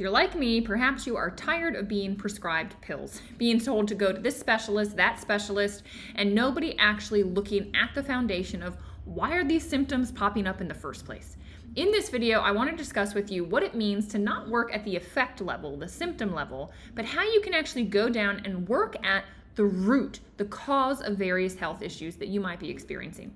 If you're like me, perhaps you are tired of being prescribed pills, being told to go to this specialist, that specialist, and nobody actually looking at the foundation of why are these symptoms popping up in the first place. In this video, I want to discuss with you what it means to not work at the effect level, the symptom level, but how you can actually go down and work at the root, the cause of various health issues that you might be experiencing.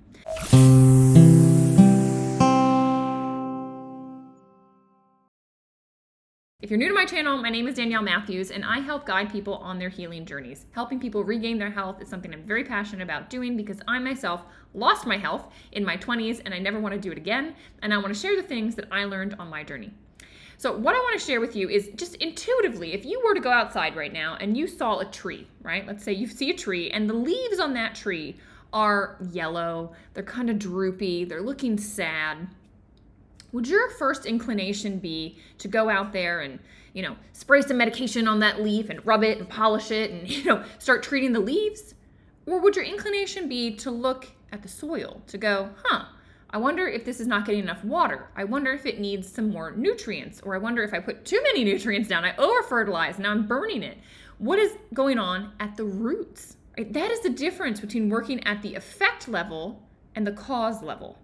If you're new to my channel, my name is Danielle Matthews, and I help guide people on their healing journeys. Helping people regain their health is something I'm very passionate about doing because I myself lost my health in my 20s and I never want to do it again, and I want to share the things that I learned on my journey. So what I want to share with you is just intuitively, if you were to go outside right now and you saw a tree, right? Let's say you see a tree and the leaves on that tree are yellow, they're kind of droopy, they're looking sad. Would your first inclination be to go out there and, spray some medication on that leaf and rub it and polish it and, start treating the leaves? Or would your inclination be to look at the soil, to go, I wonder if this is not getting enough water. I wonder if it needs some more nutrients, or I wonder if I put too many nutrients down, I over-fertilize, now I'm burning it. What is going on at the roots? Right? That is the difference between working at the effect level and the cause level.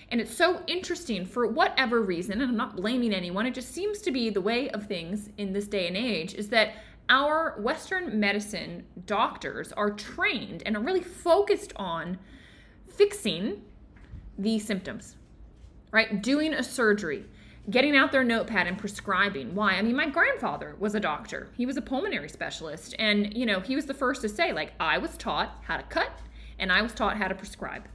And it's so interesting for whatever reason, and I'm not blaming anyone, it just seems to be the way of things in this day and age, is that our Western medicine doctors are trained and are really focused on fixing the symptoms, right? Doing a surgery, getting out their notepad and prescribing. Why? I mean, my grandfather was a doctor. He was a pulmonary specialist. And, he was the first to say, I was taught how to cut and I was taught how to prescribe.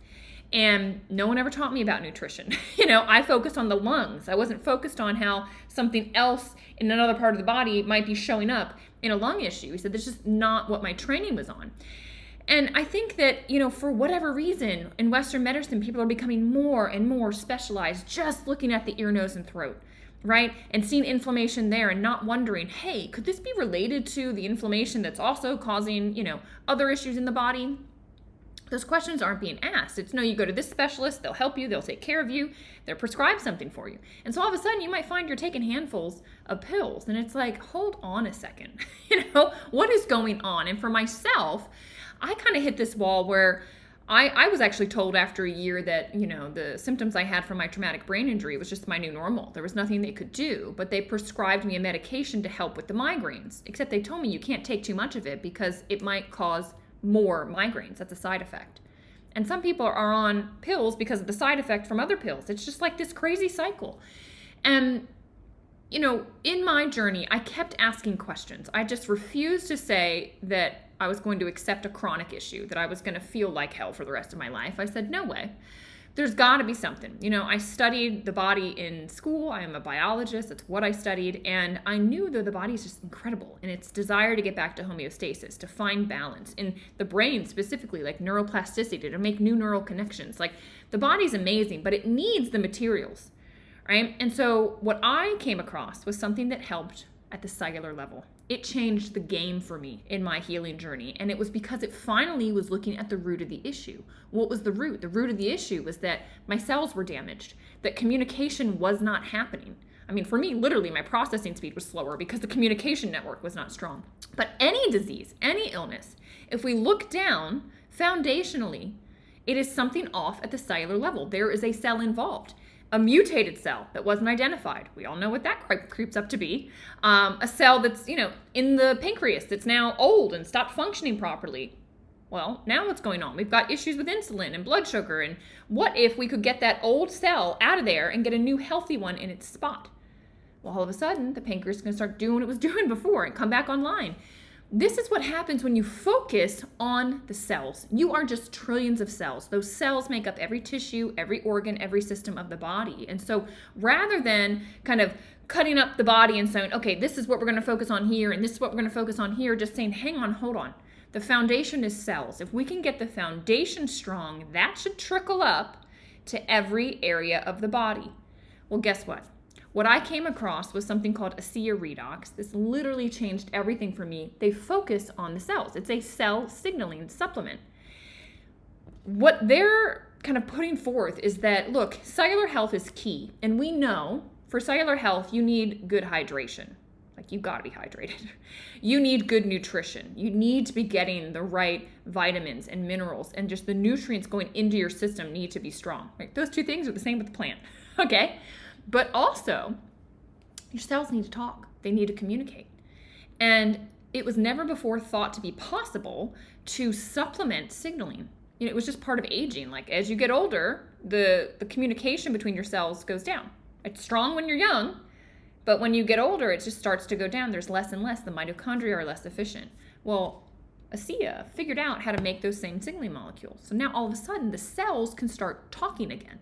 And no one ever taught me about nutrition. I focused on the lungs. I wasn't focused on how something else in another part of the body might be showing up in a lung issue. He said, that's just not what my training was on. And I think that, for whatever reason, in Western medicine, people are becoming more and more specialized, just looking at the ear, nose, and throat, right? And seeing inflammation there and not wondering, hey, could this be related to the inflammation that's also causing, other issues in the body? Those questions aren't being asked. It's no, you go to this specialist, they'll help you, they'll take care of you, they'll prescribe something for you. And so all of a sudden you might find you're taking handfuls of pills and it's like, hold on a second, what is going on? And for myself, I kind of hit this wall where I was actually told after a year that, the symptoms I had from my traumatic brain injury was just my new normal. There was nothing they could do, but they prescribed me a medication to help with the migraines, except they told me you can't take too much of it because it might cause more migraines. That's a side effect. And some people are on pills because of the side effect from other pills. It's just like this crazy cycle. And, in my journey, I kept asking questions. I just refused to say that I was going to accept a chronic issue, that I was going to feel like hell for the rest of my life. I said, no way. There's got to be something. I studied the body in school. I am a biologist. That's what I studied. And I knew that the body is just incredible in its desire to get back to homeostasis, to find balance in the brain, specifically like neuroplasticity, to make new neural connections. Like the body's amazing, but it needs the materials, right? And so what I came across was something that helped at the cellular level. It changed the game for me in my healing journey. And it was because it finally was looking at the root of the issue. What was the root? The root of the issue was that my cells were damaged, that communication was not happening. I mean, for me, literally, my processing speed was slower because the communication network was not strong. But any disease, any illness, if we look down foundationally, it is something off at the cellular level. There is a cell involved. A mutated cell that wasn't identified. We all know what that creeps up to be. A cell that's, in the pancreas that's now old and stopped functioning properly. Well, now what's going on? We've got issues with insulin and blood sugar. And what if we could get that old cell out of there and get a new healthy one in its spot? Well, all of a sudden, the pancreas is going to start doing what it was doing before and come back online. This is what happens when you focus on the cells. You are just trillions of cells. Those cells make up every tissue, every organ, every system of the body. And so rather than kind of cutting up the body and saying, okay, this is what we're going to focus on here and this is what we're going to focus on here, just saying, hang on, hold on. The foundation is cells. If we can get the foundation strong, that should trickle up to every area of the body. Well, guess what? What I came across was something called ASEA redox. This literally changed everything for me. They focus on the cells. It's a cell signaling supplement. What they're kind of putting forth is that, look, cellular health is key. And we know for cellular health, you need good hydration. Like, you gotta be hydrated. You need good nutrition. You need to be getting the right vitamins and minerals, and just the nutrients going into your system need to be strong. Right? Those two things are the same with the plant, okay? But also, your cells need to talk. They need to communicate. And it was never before thought to be possible to supplement signaling. You know, it was just part of aging. Like, as you get older, the communication between your cells goes down. It's strong when you're young, but when you get older, it just starts to go down. There's less and less. The mitochondria are less efficient. Well, ASEA figured out how to make those same signaling molecules. So now all of a sudden, the cells can start talking again.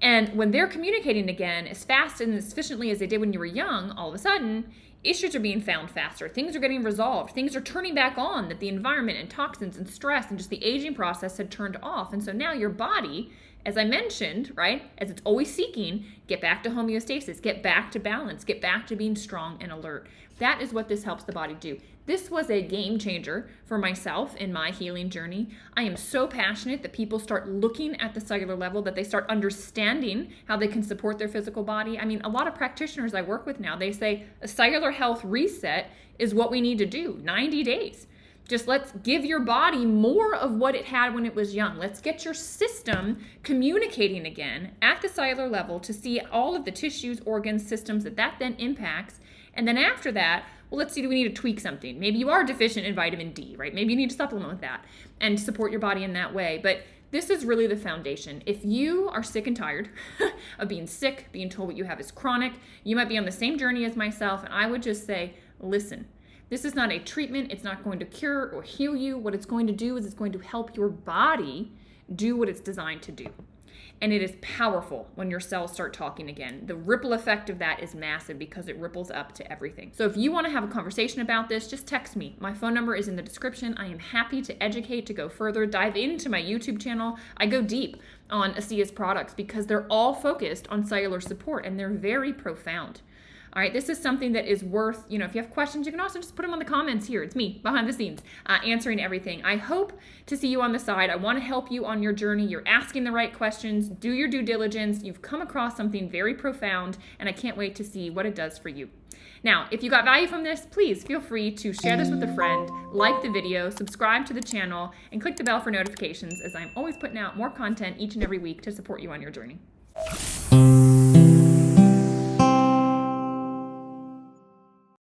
And when they're communicating again as fast and as efficiently as they did when you were young, all of a sudden, issues are being found faster. Things are getting resolved. Things are turning back on that the environment and toxins and stress and just the aging process had turned off. And so now your body, as I mentioned, right, as it's always seeking, get back to homeostasis, get back to balance, get back to being strong and alert. That is what this helps the body do. This was a game changer for myself in my healing journey. I am so passionate that people start looking at the cellular level, that they start understanding how they can support their physical body. I mean, a lot of practitioners I work with now, they say a cellular health reset is what we need to do, 90 days. Just let's give your body more of what it had when it was young. Let's get your system communicating again at the cellular level to see all of the tissues, organs, systems that then impacts. And then after that, well, let's see, do we need to tweak something? Maybe you are deficient in vitamin D, right? Maybe you need to supplement with that and support your body in that way. But this is really the foundation. If you are sick and tired of being sick, being told what you have is chronic, you might be on the same journey as myself. And I would just say, listen, this is not a treatment. It's not going to cure or heal you. What it's going to do is it's going to help your body do what it's designed to do. And it is powerful when your cells start talking again. The ripple effect of that is massive because it ripples up to everything. So if you want to have a conversation about this, just text me. My phone number is in the description. I am happy to educate, to go further, dive into my YouTube channel. I go deep on ASEA's products because they're all focused on cellular support and they're very profound. All right, this is something that is worth, if you have questions, you can also just put them on the comments here. It's me, behind the scenes, answering everything. I hope to see you on the side. I want to help you on your journey. You're asking the right questions. Do your due diligence. You've come across something very profound, and I can't wait to see what it does for you. Now, if you got value from this, please feel free to share this with a friend, like the video, subscribe to the channel, and click the bell for notifications, as I'm always putting out more content each and every week to support you on your journey.